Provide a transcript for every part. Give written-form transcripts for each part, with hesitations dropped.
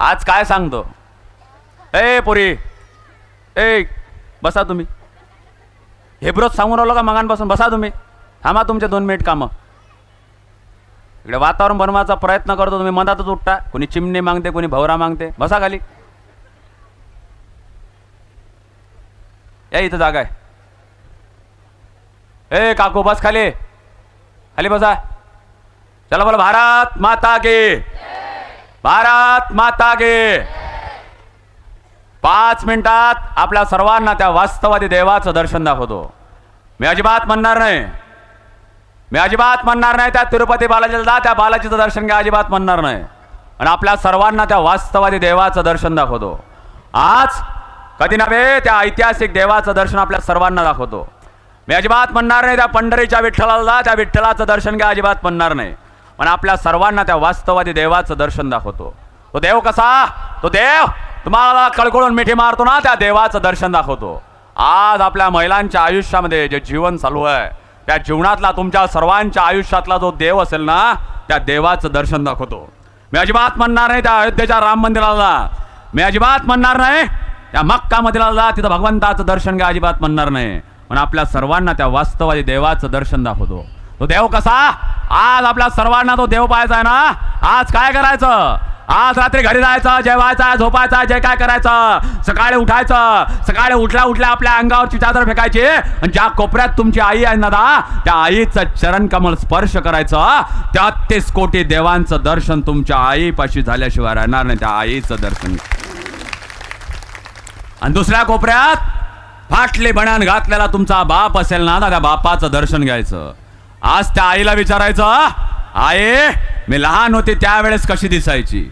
आज काय सांगतो? ए पोरी, ए बसा तुम्ही. हे ब्रोच सांगून राहिलो का मगांपासून? बसा तुम्ही, थांबा तुमचे 2 मिनिट कामं. इकडे वातावरण बनवायचा प्रयत्न करतो, तुम्ही मधातच उठता. कोणी चिमणी मागते, कोणी भवरा मागते. बसा खाली. या इथं जागा आहे. ए काकू बस खाली, खाली बसा. चला बोला भारत माता की, भारत माता की. 5 मिनिटात आपल्या सर्वांना त्या वास्तववादी देवाचं दर्शन दाखवतो. मी अजिबात म्हणणार नाही, मी अजिबात म्हणणार नाही त्या तिरुपती बालाजीला जा, त्या बालाजीचं दर्शन घ्या, अजिबात म्हणणार नाही. आणि आपल्या सर्वांना त्या वास्तववादी देवाचं दर्शन दाखवतो. आज कधी नव्हे त्या ऐतिहासिक देवाचं दर्शन आपल्या सर्वांना दाखवतो. मी अजिबात म्हणणार नाही त्या पंढरीच्या विठ्ठलाला जा, त्या विठ्ठलाचं दर्शन घ्या, अजिबात म्हणणार नाही. पण आपल्या सर्वांना त्या वास्तववादी देवाचं दर्शन दाखवतो. तो देव कसा? तो देव तुम्हाला कळकळून मिठी मारतो ना, त्या देवाचं दर्शन दाखवतो. आज आपल्या महिलांच्या आयुष्यामध्ये जे जीवन चालू आहे, त्या जीवनातला तुमच्या सर्वांच्या आयुष्यातला जो देव असेल ना, त्या देवाचं दर्शन दाखवतो. मी अजिबात म्हणणार नाही त्या अयोध्येच्या राम मंदिराला जा, मी अजिबात म्हणणार नाही त्या मक्का मदिनाला जा, तिथं भगवंताचं दर्शन घ्या, अजिबात म्हणणार नाही. पण आपल्या सर्वांना त्या वास्तववादी देवाचं दर्शन दाखवतो. तो देव कसा? आज आपल्या सर्वांना तो देव पाहायचा आहे ना. आज काय करायचं? आज रात्री घरी जायचं, जेवायचं, झोपायचं, जे काय करायचं. सकाळी उठायचं, सकाळी उठल्या उठल्या आपल्या अंगावरची चादर फेकायची आणि ज्या कोपऱ्यात तुमची आई आहे ना दा, त्या आईचं चरण कमल स्पर्श करायचं. 33 कोटी देवांचं दर्शन तुमच्या आईपाशी झाल्याशिवाय राहणार नाही. त्या आईचं दर्शन. आणि दुसऱ्या कोपऱ्यात फाटली बण्यान घातलेला तुमचा बाप असेल ना, त्या बापाचं दर्शन घ्यायचं. आज त्या आईला विचारायचं, आई मी लहान होते त्यावेळेस कशी दिसायची?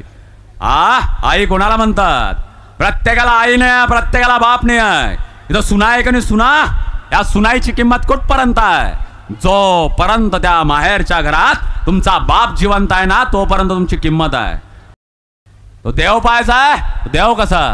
आई कोणाला म्हणतात? प्रत्येकाला आई नाही, प्रत्येकाला बाप नाही आहे. इथं सुना आहे का नाही? सुना, या सुनाईची किंमत कुठपर्यंत आहे? जोपर्यंत त्या माहेरच्या घरात तुमचा बाप जिवंत आहे ना, तोपर्यंत तुमची किंमत आहे. तो देव पाहायचा आहे. देव कसा?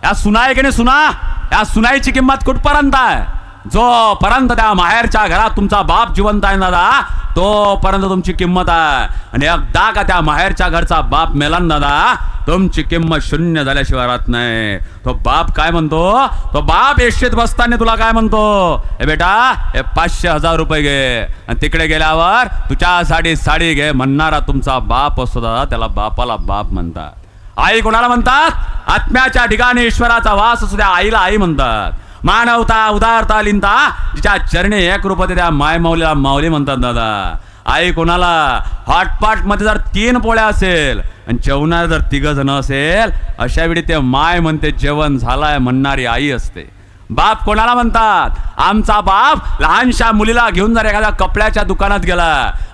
या सुना आहे की नाही? सुना, या सुनाईची किंमत कुठपर्यंत आहे? जोपर्यंत त्या माहेरच्या घरात तुमचा बाप जिवंत आहे दादा, तोपर्यंत तुमची किंमत आहे. आणि एकदा का त्या माहेरच्या घरचा बाप मेला ना दादा, तुमची किंमत शून्य झाल्याशिवाय राहत नाही. तो बाप काय म्हणतो? तो बाप एशीत बसताना तुला काय म्हणतो? हे बेटा, हे 500,000 रुपये घे आणि तिकडे गेल्यावर तुझ्यासाठी साडी घे म्हणणारा तुमचा बाप असतो दादा, त्याला बापाला बाप म्हणतात. आई कोणाला म्हणतात? आत्म्याच्या ठिकाणी ईश्वराचा वास असू द्या आईला आई म्हणतात. मानवता, उदारता, लिनता जिच्या चरणी एक रूप होते त्या माय माऊलीला माऊली म्हणतात दादा. आई कोणाला? हॉटपॉट मध्ये जर 3 पोळ्या असेल आणि जेवणार जर 3 जण असेल, अशा वेळी ते माय म्हणते जेवण झालाय म्हणणारी आई असते. बाप कोणाला म्हणतात? आमचा बाप लहानशा मुलीला घेऊन जर एखाद्या कपड्याच्या दुकानात गेला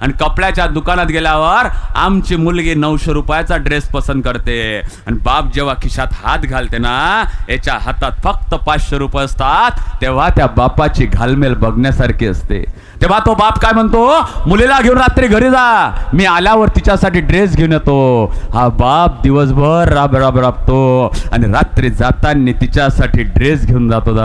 आणि कपड्याच्या दुकानात गेल्यावर आमची मुलगी 900 रुपयाचा ड्रेस पसंत करते आणि बाप जेव्हा खिशात हात घालते ना, याच्या हातात फक्त 500 रुपये असतात, तेव्हा त्या बापाची घालमेल बघण्यासारखी असते. तेव्हा तो बाप काय म्हणतो? मुलीला घेऊन रात्री घरी जा, मी आल्यावर तिच्यासाठी ड्रेस घेऊन येतो. हा बाप दिवसभर राबतो आणि रात्री जाताना तिच्यासाठी ड्रेस घेऊन जातो दादा.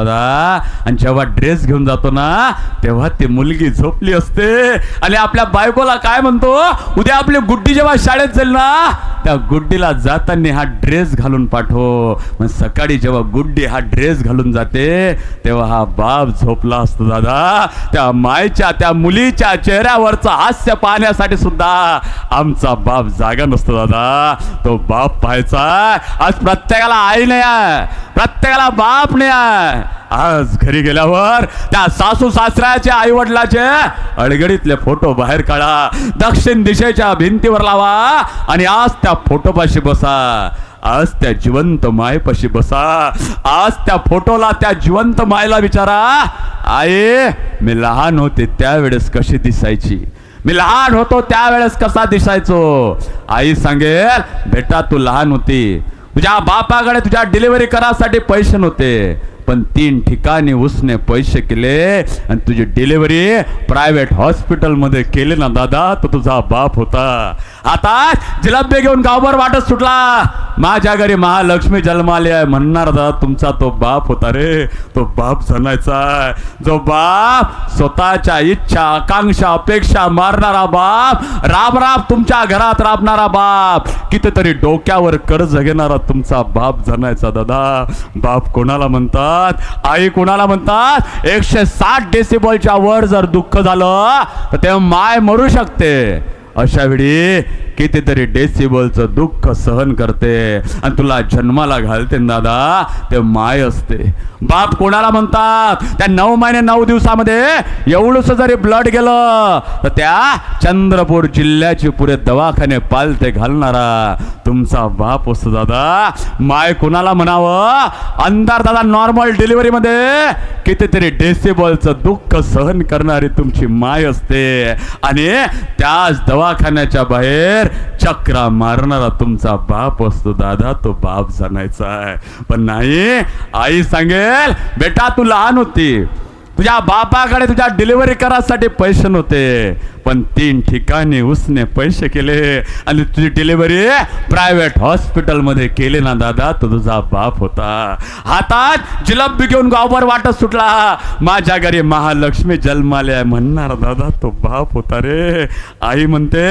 आणि जेव्हा ड्रेस घेऊन जातो ना, तेव्हा ती मुलगी झोपली असते आणि आपल्या बायकोला काय म्हणतो? उद्या आपली गुड्डी जेव्हा शाळेत जाईल ना, त्या गुड्डीला जाताना हा ड्रेस घालून पाठव. मग सकाळी जेव्हा गुड्डी हा ड्रेस घालून जाते, तेव्हा हा बाप झोपला असतो दादा. त्या मायच्या, त्या मुलीच्या चेहऱ्यावरचं हास्य पाहण्यासाठी सुद्धा आमचा बाप जागा नसतो दादा. तो बाप पाहायचा. आज प्रत्येकाला आई नाही आहे, प्रत्येकाला बाप नाही आहे. आज घरी गेल्यावर त्या सासू सासऱ्याच्या आई वडिलाचे अडगडीतले फोटो बाहेर काढा, दक्षिण दिशेच्या भिंतीवर लावा आणि आज त्या फोटोपाशी बसा. आज त्या जिवंत मायपाशी बसा. आज त्या फोटोला, त्या जिवंत मायला विचारा, आई मी लहान होते त्यावेळेस कशी दिसायची? मी लहान होतो त्यावेळेस कसा दिसायचो? आई सांगेल, बेटा तू लहान होती, तुझ्या बापाकडे तुझ्या डिलिव्हरी करासाठी पैसे नव्हते, पण 3 ठिकाणी उसने पैसे केले आणि तुझी डिलिव्हरी प्रायव्हेट हॉस्पिटल मध्ये केली ना दादा, तो तुझा बाप होता. हातात जिलबी घेऊन गावभर वाटत सुटला. माझ्या घरी महालक्ष्मी जन्माली आहे म्हणणार दादा तुमचा तो बाप होता रे. तो बाप जनायचा जो बाप स्वतःच्या इच्छा आकांक्षा अपेक्षा मारणारा बाप, राब राब तुमच्या घरात राबणारा बाप, कितीतरी डोक्यावर कर्ज घेणारा तुमचा बाप जनायचा दादा. बाप कोणाला म्हणतात, आई कोणाला म्हणतात? 160 डेसिबलच्या वर जर दुःख झालं तर ते माय मरू शकते. अशा वेळी कितीतरी डेसिबलचं दुःख सहन करते आणि तुला जन्माला घालते दादा, ते माय असते. बाप कोणाला म्हणतात? त्या 9 महिने 9 दिवसामध्ये एवढंसं जरी ब्लड गेलं तर त्या चंद्रपूर जिल्ह्याचे पुरे दवाखाने पालते घालणारा तुमचा बाप असतो दादा. माय कोणाला म्हणावं? अंधार दादा नॉर्मल डिलिव्हरी मध्ये कितीतरी डेसिबलचं दुःख सहन करणारी तुमची माय असते आणि त्याच दवाखान्याच्या बाहेर चक्रा मारणारा तुमचा बाप असतो दादा. तो बाप जाणायचा आहे. पण नाही, आई सांगेल बेटा तू लहान होती, तुझ्या बापाकडे तुझ्या डिलिव्हरी करायसाठी पैसे नव्हते, पण 3 ठिकाणी उसने पैसे केले आणि तुझी डिलिव्हरी प्रायव्हेट हॉस्पिटल मध्ये केली ना दादा. तो तुझा बाप होता. हातात जिलबी घेऊन गावभर वाटत सुटला. माझ्या घरी महालक्ष्मी जन्माली आहे म्हणणार दादा तो बाप होता रे. आई म्हणते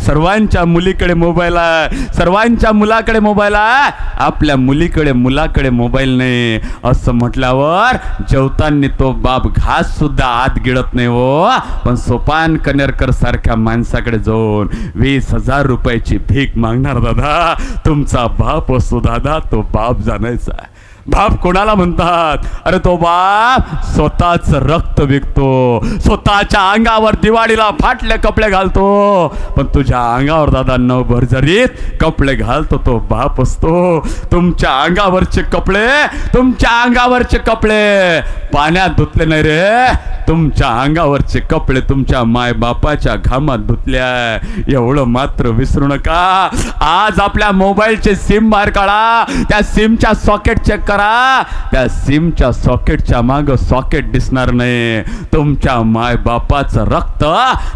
सर्वांच्या मुलीकडे मोबाईल आहे, सर्वांच्या मुलाकडे मोबाईल आहे, आपल्या मुलीकडे मुलाकडे मोबाईल नाही. असं म्हटल्यावर जेवताना तो बाप घास सुद्धा आत गिळत नाही हो, पण सोपान कनेरकर सारख्या माणसाकडे जाऊन 20,000 रुपयाची भीक मागणार दादा. तुमचा बाप असतो दादा. तो बाप जाणायचा. बाप कोणाला म्हणतात? अरे तो बाप स्वतःच रक्त विकतो, स्वतःच्या अंगावर दिवाळीला फाटले कपडे घालतो, पण तुझ्या अंगावर दादा न भरजरीत कपडे घालतो तो बाप असतो. तुमच्या अंगावरचे कपडे, तुमच्या अंगावरचे कपडे पाण्यात धुतले नाही रे, तुमच्या अंगावरचे कपडे तुमच्या माय बापाच्या घामात धुतल्या. एवढं मात्र विसरू नका. आज आपल्या मोबाईलचे सिम बाहेर काढा, त्या सिमच्या सॉकेट चेक करा, त्या सिमच्या सॉकेटच्या माग सॉकेट दिसणार नाही. तुमच्या माय बापाचं रक्त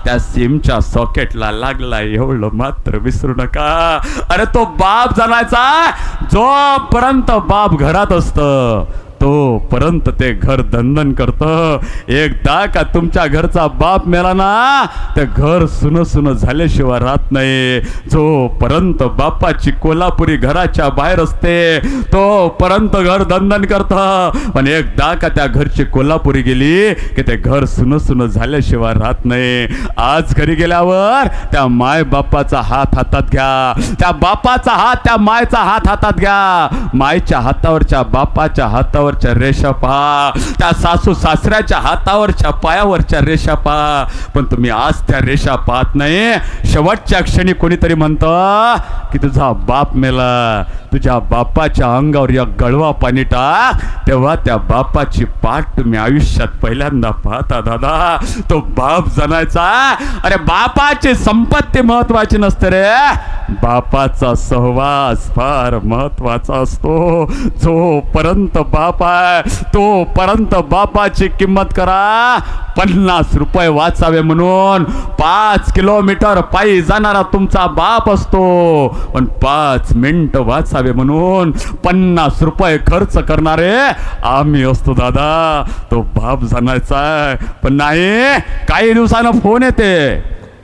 त्या सिमच्या सॉकेटला लागला. एवढं मात्र विसरू नका. अरे तो बाप जाणायचा जोपर्यंत बाप घरात असतं तोपर्यंत ते घर दणदण करतं. एकदा का तुमच्या घरचा बाप मेला ना ते घर सुन सुन झाल्याशिवाय राहत नाही. जोपर्यंत बापाची कोल्हापुरी घराच्या बाहेर असते तोपर्यंत घर दणदण करतं, पण एकदा का त्या घरची कोल्हापुरी गेली की ते घर सुन सुन झाल्याशिवाय राहत नाही. आज घरी गेल्यावर त्या माय बापाचा हात हातात घ्या, त्या बापाचा हात त्या मायचा हात हातात घ्या. मायच्या हातावरच्या बापाच्या हातावर रेषा पहा, त्या सासू सासऱ्याच्या हातावरच्या पायावरच्या रेषा पहा, पण तुम्ही आज त्या रेषा पाहत नाही. शेवटच्या क्षणी कोणीतरी म्हणतं की तुझा बाप मेला, तुझ्या बापाच्या अंगावर एक गळवा पाणी टाक, तेव्हा त्या बापाची पाठ तुम्ही आयुष्यात पहिल्यांदा पाहता दादा. तो बाप जाणायचा. अरे बापाची संपत्ती महत्वाची नसते रे, बापाचा सहवास फार महत्वाचा असतो. जोपर्यंत बाप आहे तोपर्यंत बापाची किंमत करा. 50 रुपये वाचावे म्हणून 5 किलोमीटर पायी जाणारा तुमचा बाप असतो, पण 5 मिनिट वाचावे म्हणून 50 रुपये खर्च करणारे आम्ही असतो दादा. तो बाप जाणायचा. पण नाही, काही दिवसानं फोन येते,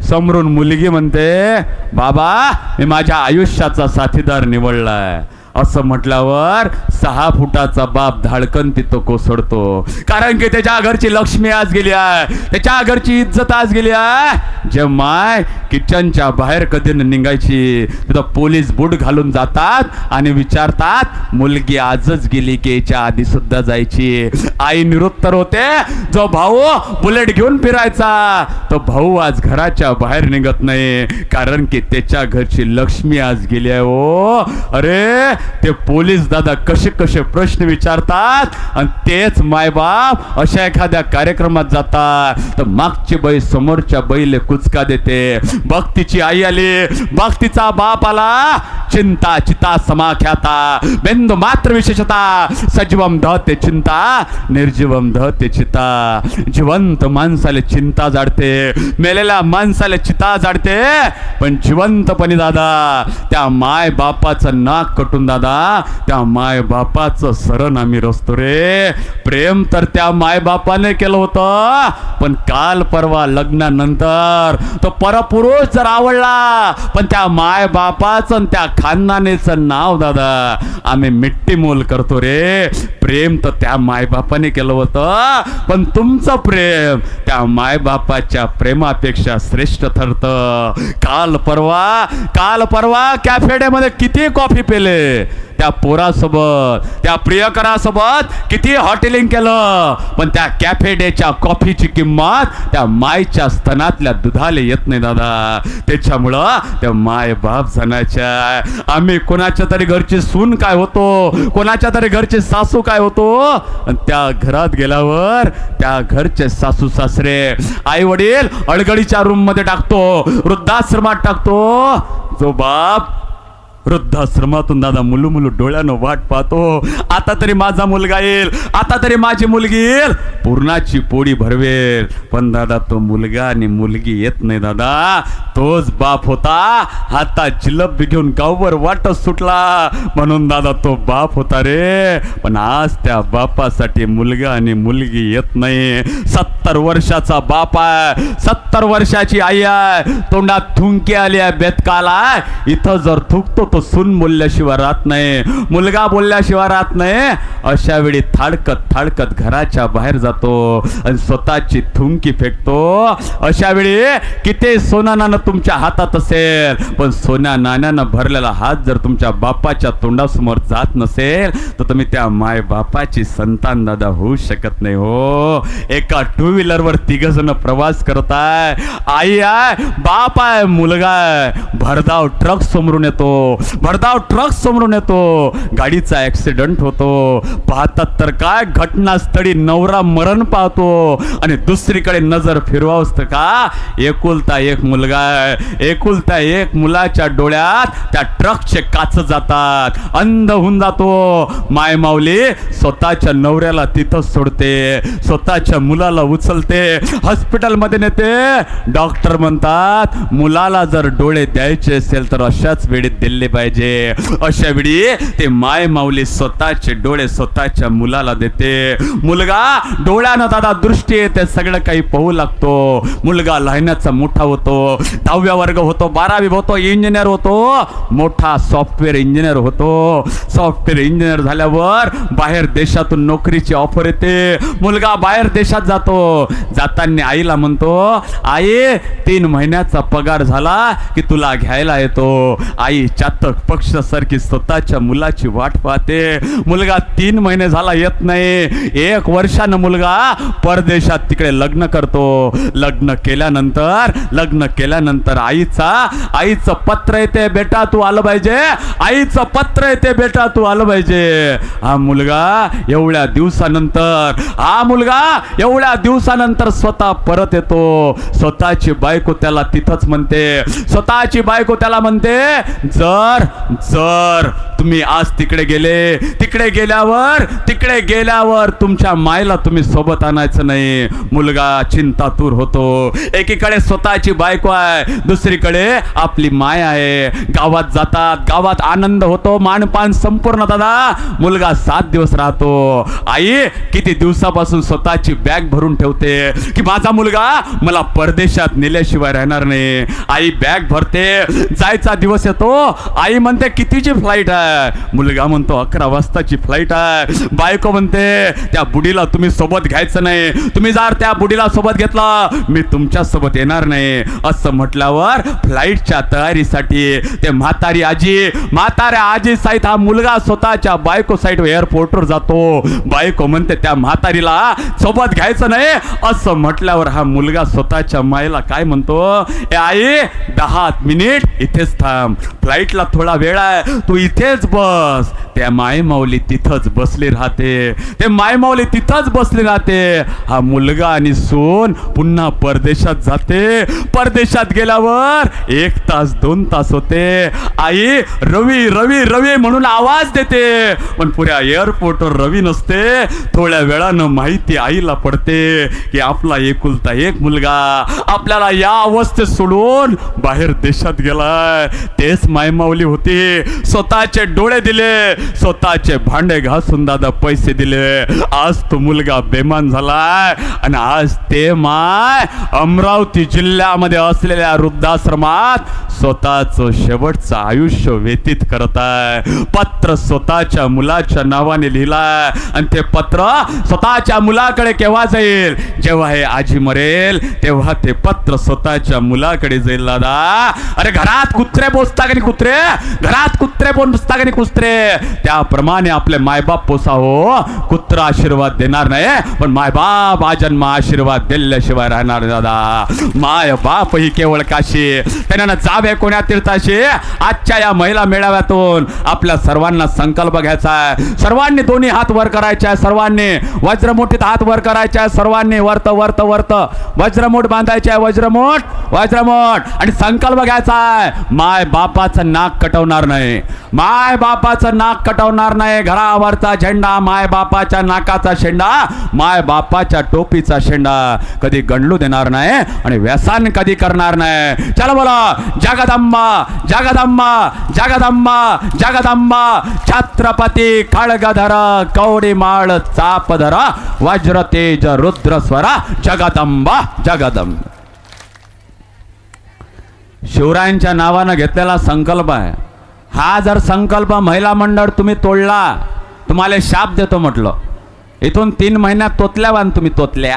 समोरून मुलगी म्हणते बाबा मी माझ्या आयुष्याचा साथीदार निवडलाय. असं म्हटल्यावर 6 फुटाचा बाप धाडकन तिथं कोसळतो, कारण की त्याच्या घरची लक्ष्मी आज गेली आहे, त्याच्या घरची इज्जत आज गेली आहे. जे माय किचनच्या बाहेर कधी निघायची तिथं पोलीस बूट घालून जातात आणि विचारतात मुलगी आजच गेली की याच्या आधी सुद्धा जायची. आई निरुत्तर होते. जो भाऊ बुलेट घेऊन फिरायचा तो भाऊ आज घराच्या बाहेर निघत नाही, कारण की त्याच्या घरची लक्ष्मी आज गेली आहे. ओ अरे ते पोलीस दादा कसे कसे प्रश्न विचारतात आणि तेच मायबाप अशा एखाद्या कार्यक्रमात जातात तर मागची बाई समोरच्या बाईले कुचका देते. बघ तिची आई आली, बघ तिचा बाप आला. चिंता चिता समाख्याता बिंदू मात्र विशेषता सजीवम दहते चिंता निर्जीवम दहते चिता. जिवंत माणसाला चिंता जाडते, मेलेल्या माणसाला चिता जाडते, पण जिवंतपणी दादा त्या माय बापाचं नाक कटून दादा त्या माय बापाचं सरण आम्ही रचतो रे. प्रेम तर त्या माय बापाने केलं होतं, पण काल परवा लग्नानंतर तो परपुरुष जर आवडला पण त्या माय बापाचं त्या खानदानीचं नाव दादा आम्ही मिट्टी मोल करतो रे. प्रेम तर त्या माय बापाने केलं होतं, पण तुमचं प्रेम त्या माय बापाच्या प्रेमापेक्षा श्रेष्ठ ठरतं. काल परवा कॅफेड्यामध्ये किती कॉफी पेले, त्या पोरासोबत त्या प्रियकरासोबत किती हॉटेलिंग केलं, पण त्या कॅफे डेच्या कॉफीची किंमत त्या मायच्या स्तनातल्या दुधाला येत नाही दादा. त्याच्यामुळं त्या माय बाप जनाच्या आम्ही कोणाच्या तरी घरची सून काय होतो, कोणाच्या तरी घरची सासू काय होतो, आणि त्या घरात गेल्यावर त्या घरचे सासू सासरे आई वडील अडगडीच्या रूम मध्ये टाकतो, वृद्धाश्रमात टाकतो. जो बाप वृद्धाश्रमातून दादा मुलू डोळ्यानं वाट पाहतो, आता तरी माझा मुलगा येईल, आता तरी माझी मुलगी येईल, पूर्णाची पोळी भरवेल. पण दादा तो मुलगा आणि मुलगी येत नाही दादा. तोच बाप होता हातात जिलबी घेऊन गावभर वाटत सुटला म्हणून दादा तो बाप होता रे. पण आज त्या बापासाठी मुलगा आणि मुलगी येत नाही. 70 वर्षाचा बाप आहे, 70 वर्षाची आई आहे, तोंडात थुंकी आली आहे, बेतकाला इथं जर थुकतो तो सून बोलल्याशिवाय राहत नाही, मुलगा बोलल्याशिवाय राहत नाही. अशा वेळी थाडकत घराच्या बाहेर जातो आणि स्वतःची थुंकी फेकतो. अशा वेळी किती सोना नाणं तुमच्या हातात असेल, पण सोन्या नाण्यानं भरलेला हात जर तुमच्या बापाच्या तोंडासमोर जात नसेल तर तुम्ही त्या माय बापाची संतान दादा होऊ शकत नाही हो. एका 2 व्हीलरवर 3 जण प्रवास करत आहे, आई आहे, बाप आहे, मुलगा आहे. भरधाव ट्रक समोरून येतो, गाडीचा ऍक्सिडेंट होतो. पाहतात तर काय घटनास्थळी नवरा मरण पाहतो आणि दुसरीकडे नजर फिरवावस्त का एकुलता एक मुलगा आहे, एकुलता एक मुलाच्या डोळ्यात त्या ट्रकचे काच जातात, अंध होऊन जातो. माय माऊली स्वतःच्या नवऱ्याला तिथं सोडते, स्वतःच्या मुलाला उचलते, हॉस्पिटलमध्ये नेते. डॉक्टर म्हणतात मुलाला जर डोळे द्यायचे असेल तर अशाच वेळी दिले पाहिजे. अशा वेळी ते माय माऊली स्वतःचे डोळे स्वतःच्या मुलाला देते. मुलगा डोळ्यानं दादा दृष्टी येते, सगळं काही पाहू लागतो. मुलगा लहानाचा मोठा होतो, 10वा वर्ग होतो, 12वी होतो, इंजिनियर होतो, मोठा सॉफ्टवेअर इंजिनियर होतो. सॉफ्टवेअर इंजिनियर झाल्यावर बाहेर देशातून नोकरीची ऑफर येते. मुलगा बाहेर देशात जातो. जाताना आईला म्हणतो, आई 3 महिन्याचा पगार झाला की तुला घ्यायला येतो. आई चातक पक्षासारखी स्वतःच्या मुलाची वाट पाहते. मुलगा 3 महिने झाला येत नाही. 1 वर्षानं मुलगा परदेशात तिकडे लग्न करतो. लग्न केल्यानंतर आईचं पत्र येते, बेटा तू आलं पाहिजे, आईचं पत्र येते, बेटा तू आलं पाहिजे. हा मुलगा एवढ्या दिवसानंतर स्वतः परत येतो. स्वतःची बायको त्याला तिथंच म्हणते, जर तुम्ही आज तिकडे गेल्यावर तुमच्या मायला तुम्ही सोबत आणायचं नाही. मुलगा चिंतातूर होतो. एकीकडे स्वतःची बायको आहे, दुसरीकडे आपली माय आहे. गावात जातात, गावात आनंद होतो, मानपान संपूर्ण दादा. मुलगा 7 दिवस राहतो. आई किती दिवसापासून स्वतःची बॅग भरून ठेवते की माझा मुलगा मला परदेशात नेल्याशिवाय राहणार नाही. आई बॅग भरते, जायचा दिवस येतो. आई म्हणते कितीची फ्लाईट आहे, मुलगा म्हणतो 11 वाजताची फ्लाईट आहे. बायको म्हणते त्या बुडीला तुम्ही सोबत घ्यायचं नाही, तुम्ही जर त्या बुडीला सोबत घेतला मी तुमच्या सोबत येणार नाही. असं म्हटल्यावर फ्लाईटच्या तयारीसाठी ते म्हाताऱ्या आजी सहित हा मुलगा स्वतःच्या बायको सहित एअरपोर्टवर जातो. बायको म्हणते त्या म्हातारीला सोबत घ्यायचं नाही. असं म्हटल्यावर हा मुलगा स्वतःच्या मायला काय म्हणतो, ए आई 10 मिनिट इथेच थांब, फ्लाईटला थोडा वेळ आहे, तू इथेच बस. त्या मायमाऊली तिथंच बसली राहते, ते मायमाऊली तिथंच बसली राहते. हा मुलगा आणि सून पुन्हा परदेशात जाते. परदेशात गेल्यावर 1 तास 2 तास होते. आई रवी रवी रवी म्हणून आवाज देते, पण पुऱ्या एअरपोर्टवर रवी नसते. थोड्या वेळानं माहिती आईला पडते की आपला एकुलता एक मुलगा आपल्याला या अवस्थेत सोडून बाहेर देशात गेलाय. तेच मायमाऊली होती. स्वतःचे डोळे दिले, स्वतःचे भांडे घासून दादा पैसे दिले. आज तो मुलगा बेमान झालाय आणि आज ते माय अमरावती जिल्ह्यामध्ये असलेल्या वृद्धाश्रमात स्वतःचं शेवटचं आयुष्य व्यतीत करत आहे. पत्र स्वतःच्या मुलाच्या नावाने लिहिलाय आणि ते पत्र स्वतःच्या मुलाकडे केव्हा जाईल? जेव्हा हे आजी मरेल तेव्हा ते पत्र स्वतःच्या मुलाकडे जाईल दादा. अरे घरात कुत्रे पोचता का नाही कुत्रे? घरात कुत्रे पोचता का नाही कुत्रे? त्याप्रमाणे आपले मायबाप पोसा हो. कुत्र आशीर्वाद देणार नाही, पण मायबाप आजन्म आशीर्वाद दिल्याशिवाय राहणार नाही दादा. माय बाप ही केवळ काशी, त्यांना जावे कोण्या तीर्थाशी. आजच्या या महिला मेळाव्यातून आपल्या सर्वांना संकल्प घ्यायचा आहे. सर्वांनी दोन्ही हात वर करायचे आहे, सर्वांनी वज्रमुठीत हात वर करायचे आहे, सर्वांनी वर्त वर्त वर्त वज्रमुठ बांधायचे आहे, वज्रमुठ वज्रमुठ. आणि संकल्प घ्यायचा आहे, माय बापाचं नाक कटवणार नाही, माय बापाचं नाक कटवणार नाही. घरावरचा झेंडा माय बापाच्या नाकाचा शेंडा, माय बापाच्या टोपीचा शेंडा कधी गंडलू देणार नाही आणि व्यसन कधी करणार नाही. चला बोला जगदंबा जगदंबा जगदंबा जगदंबा. छत्रपती खळगधर कवडी माळ चापधर वज्र तेज रुद्र स्वरा जगदंबा जगदंबा. शिवरायांच्या नावानं घेतलेला संकल्प आहे. हा जर संकल्प महिला मंडळ तुम्ही तोडला, तुम्हाला शाप देतो म्हटलं. इथून 3 महिन्यात तोतल्यावान तुम्ही तोतल्या.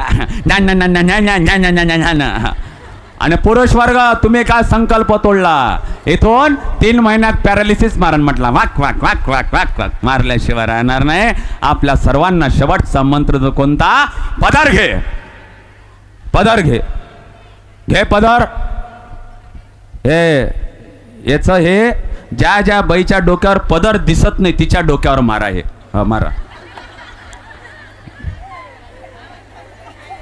आणि पुरुष वर्ग तुम्ही काय संकल्प तोडला, इथून 3 महिन्यात पॅरालिसिस मारण म्हटला. वाक वाक वाक वाक वाक वाक मारल्याशिवाय राहणार नाही. आपल्या सर्वांना शेवटचा मंत्र कोणता? पदर घे, पदर घे, घे पदर. हे याच हे ज्या ज्या बाईच्या डोक्यावर पदर दिसत नाही तिच्या डोक्यावर मारा. हे मारा.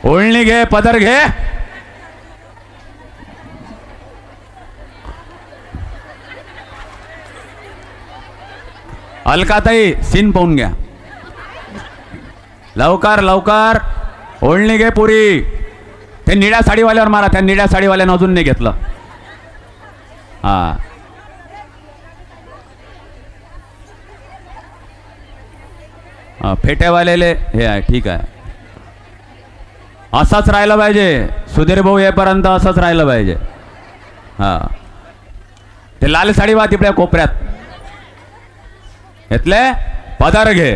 ओळणी घे, पदर घे. अलकाताई सीन पाहून घ्या लवकर लवकर. ओळणी घे पुरी. ते निळ्या साडीवाल्यावर मारा. त्या निळ्या साडीवाल्यानं अजून नाही घेतलं. हा फेटेवालेले हे आहे. ठीक आहे, असंच राहिलं पाहिजे. सुधीर भाऊ येईपर्यंत असंच राहिलं पाहिजे. हा ते लाल साडी वा तिकडे कोपऱ्यात घेतले. पदर घे.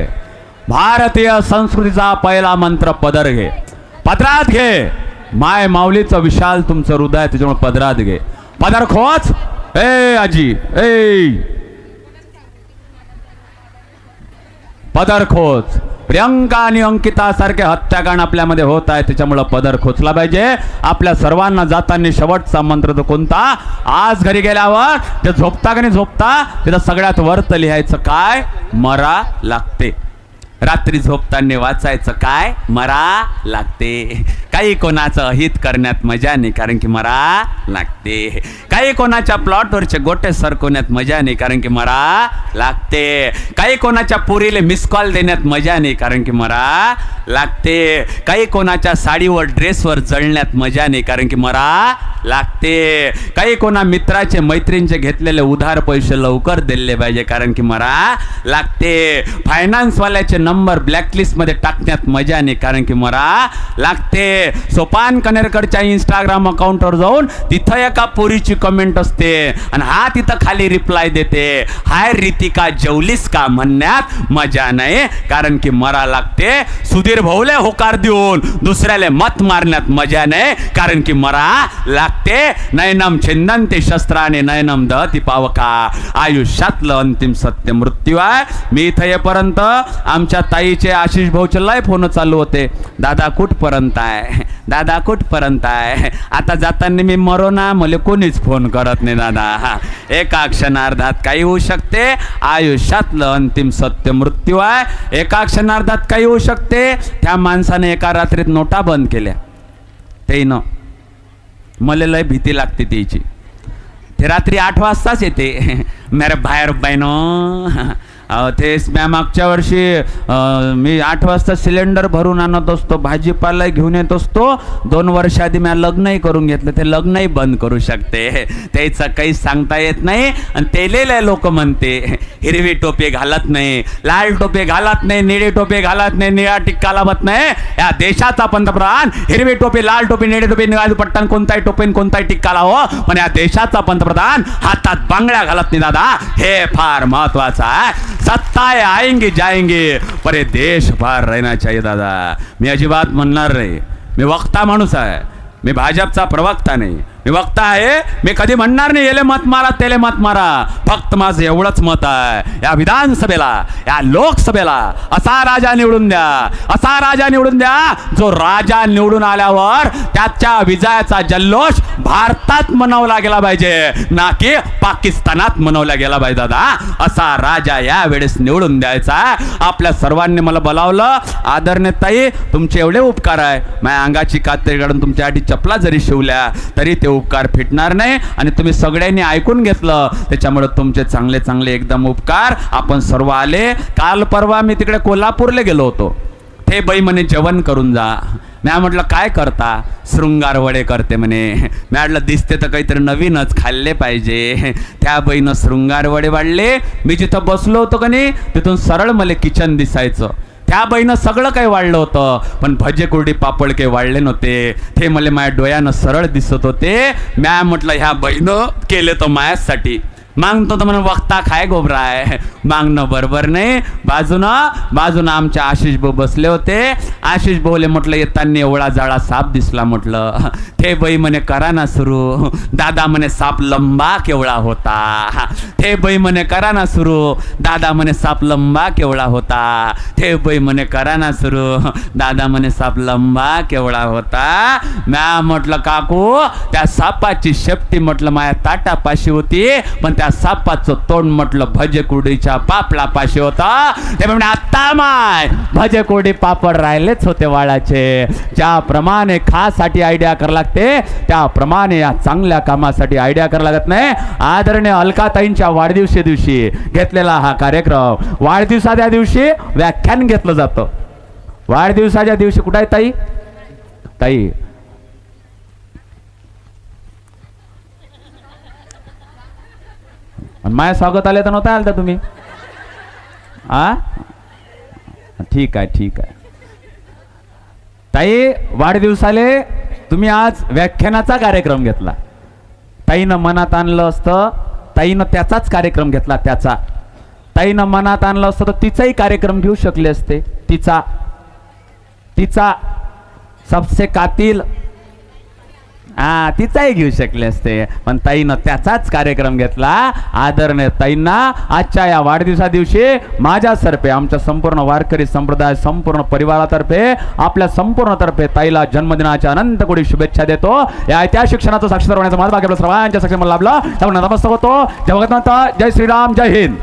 भारतीय संस्कृतीचा पहिला मंत्र पदर घे. पदरात घे. माय माऊलीचं विशाल तुमचं हृदय आहे, त्याच्यामुळे पदरात घे. पदर खोच. ए आजी ए पदर खोच. प्रियंका आणि अंकिता सारखे हत्याकांड आपल्यामध्ये होत आहे, त्याच्यामुळे पदर खोचला पाहिजे. आपल्या सर्वांना जाताना शेवटचा मंत्र तो कोणता? आज घरी गेल्यावर ते झोपता का नाही झोपता तिथं सगळ्यात वरत लिहायचं काय? मरा लागते. रात्री झोपताना वाचायचं काय? मरा लागते. काही कोणाचं अहित करण्यात मजा नाही, कारण की मरा लागते. काही कोणाच्या प्लॉटवरचे गोटे सरकवण्यात मजा नाही, कारण की मरा लागते. काही कोणाच्या पुरीले मिस कॉल देण्यात मजा नाही, कारण की मरा लागते. काही कोणाच्या साडीवर ड्रेसवर जळण्यात मजा नाही, कारण की मरा लागते. काही कोणा मित्राचे मैत्रिणीचे घेतलेले उधार पैसे लवकर दिले पाहिजे, कारण की मरा लागते. फायनान्सवाल्याचे नंबर ब्लॅकलिस्ट मध्ये टाकण्यात मजा नाही, कारण की मरा लागते. सोपान कनेरकडच्या इंस्टाग्राम अकाउंटवर जाऊन तिथं एका पोरीची कमेंट असते आणि हा तिथं खाली रिप्लाय देते, हाय रितिका जेवलीस का म्हणण्यात मजा नाही, कारण की मरा लागते. सुधीर भाऊले होकार देऊन दुसऱ्याले मत मारण्यात मजा नाही, कारण की मरा लागते. नयनम छिंदन्ति शस्त्राने नयनम दहति पावका. आयुष्यातलं अंतिम सत्य मृत्यू आहे. मी इथं येपर्यंत आमच्या ताईचे आशिष भाऊचे लय फोन चालू होते, दादा कुठपर्यंत आहे, आहे दादा कुठपर्यंत आहे आता जाताना मी मरो ना मला कोणीच फोन करत नाही दादा एका क्षणार्धात काही होऊ शकते आयुष्यातलं अंतिम सत्य मृत्यू आहे एका क्षणार्धात काही होऊ शकते त्या माणसाने एका रात्रीत नोटा बंद केल्या ते न मला लय भीती लागते त्याची ते रात्री 8 वाजताच येते मेरे बाहेर बाईनो तेच म्या मागच्या वर्षी मी 8 वाजता सिलेंडर भरून आणत असतो भाजीपाला घेऊन येत असतो 2 वर्ष आधी म्या लग्नही करून घेतलं ते लग्नही बंद करू शकते त्याचं काही सांगता येत नाही आणि तेलेले लोक म्हणते हिरवी टोपी घालत नाही लाल टोपी घालत नाही निळी टोपी घालत नाही निळा टिक्का लावत नाही या देशाचा पंतप्रधान हिरवी टोपी लाल टोपी निळी टोपी निळा पट्टन कोणताही टोपीन कोणताही टिक्का लावो पण या देशाचा पंतप्रधान हातात बांगड्या घालत नाही दादा हे फार महत्वाचं आहे सत्ताएं आएंगी जाएंगी पर ये देश बाहर रहना चाहिए दादा मी अजिबात म्हणणार नाही मी वक्ता माणूस आहे मी भाजपचा प्रवक्ता नाही मी वक्ता आहे मी कधी म्हणणार नाही येले मत मारा तेले मत मारा फक्त माझं एवढंच मत आहे या विधानसभेला या लोकसभेला असा राजा निवडून द्या जो राजा निवडून आल्यावर त्याच्या विजयाचा जल्लोष भारतात मनवला गेला पाहिजे ना की पाकिस्तानात मनवला गेला पाहिजे दादा असा राजा या वेळेस निवडून द्यायचा आपल्या सर्वांनी मला बोलावलं आदरणीय ताई तुमचे एवढे उपकार आहे माझ्या अंगाची कात्री काढून तुमच्यासाठी चपला जरी शिवल्या तरी ते उपकार फिटणार नाही आणि तुम्ही सगळ्यांनी ऐकून घेतलं त्याच्यामुळे तुमचे चांगले चांगले एकदम उपकार आपण सर्व आले काल परवा मी तिकडे कोल्हापूरला गेलो होतो ते बाई म्हणे जेवण करून जा मी म्हटलं काय करता शृंगार वडे करते म्हणे मी म्हटलं दिसते तर काहीतरी नवीनच खाल्ले पाहिजे त्या बाईनं शृंगार वडे वाढले मी जिथं बसलो होतो का नाही तिथून सरळ मला किचन दिसायचं त्या बाईनं सगळं काही वाढलं होतं पण भजे कुरडी पापड काही वाढले नव्हते ते मला माझ्या डोळ्यानं सरळ दिसत होते म्या म्हटलं ह्या बाईनं केले तर मायासाठी मागतो तर म्हणून वक्ता खाय गोबरा आहे मागणं बरोबर नाही बाजूनं आमच्या आशिष भाऊ बसले होते आशिष भाऊले म्हटलं येताना एवढा जाळा साप दिसला म्हटलं ते बाई म्हणे करा ना सुरू दादा म्हणे साप लंबा केवढा होता ते बाई म्हणे करा ना सुरू दादा म्हणे साप लंबा केवढा होता ते बाई म्हणे करा ना सुरू दादा म्हणे साप लंबा केवढा होता म्या म्हटलं काकू त्या सापाची शेपटी म्हटलं माझ्या ताटापाशी होती पण त्या सापाचं तोंड म्हटलं भजे कुरडीच्या पापडा पाशी होता ते म्हणजे आता माय भजे कुरडी पापड राहिलेच होते वाळाचे ज्याप्रमाणे खासाठी आयडिया करावं लागते त्याप्रमाणे या चांगल्या कामासाठी आयडिया करावं लागत नाही आदरणीय अलकाताईंच्या वाढदिवशी दिवशी घेतलेला हा कार्यक्रम वाढदिवसाच्या दिवशी व्याख्यान घेतलं जातं वाढदिवसाच्या दिवशी कुठे आहे ताई माझ्या स्वागत आले तर नव्हता आलता तुम्ही ठीक आहे ताई वाढदिवसाले तुम्ही आज व्याख्यानाचा कार्यक्रम घेतला ताईनं मनात आणलं असतं ताईनं त्याचाच कार्यक्रम घेतला ताईनं मनात आणलं असतं तर तिचाही कार्यक्रम घेऊ शकले असते तिचा सबसे कातिल तिचाही घेऊ शकले असते पण ताईनं त्याचाच कार्यक्रम घेतला आदरणीय ताईंना आजच्या या वाढदिवसा दिवशी माझ्यातर्फे आमच्या संपूर्ण वारकरी संप्रदाय संपूर्ण परिवारातर्फे आपल्या संपूर्ण तर्फे ताईला जन्मदिनाच्या अनंत कोटी शुभेच्छा देतो या ऐतिहासिक क्षणाचं साक्षीदार होण्याचा माझा भाग्य सर्वांच्या साक्षी मला लाभला त्यामुळे नमस्कार होतो जय भगवंत जय श्रीराम जय हिंद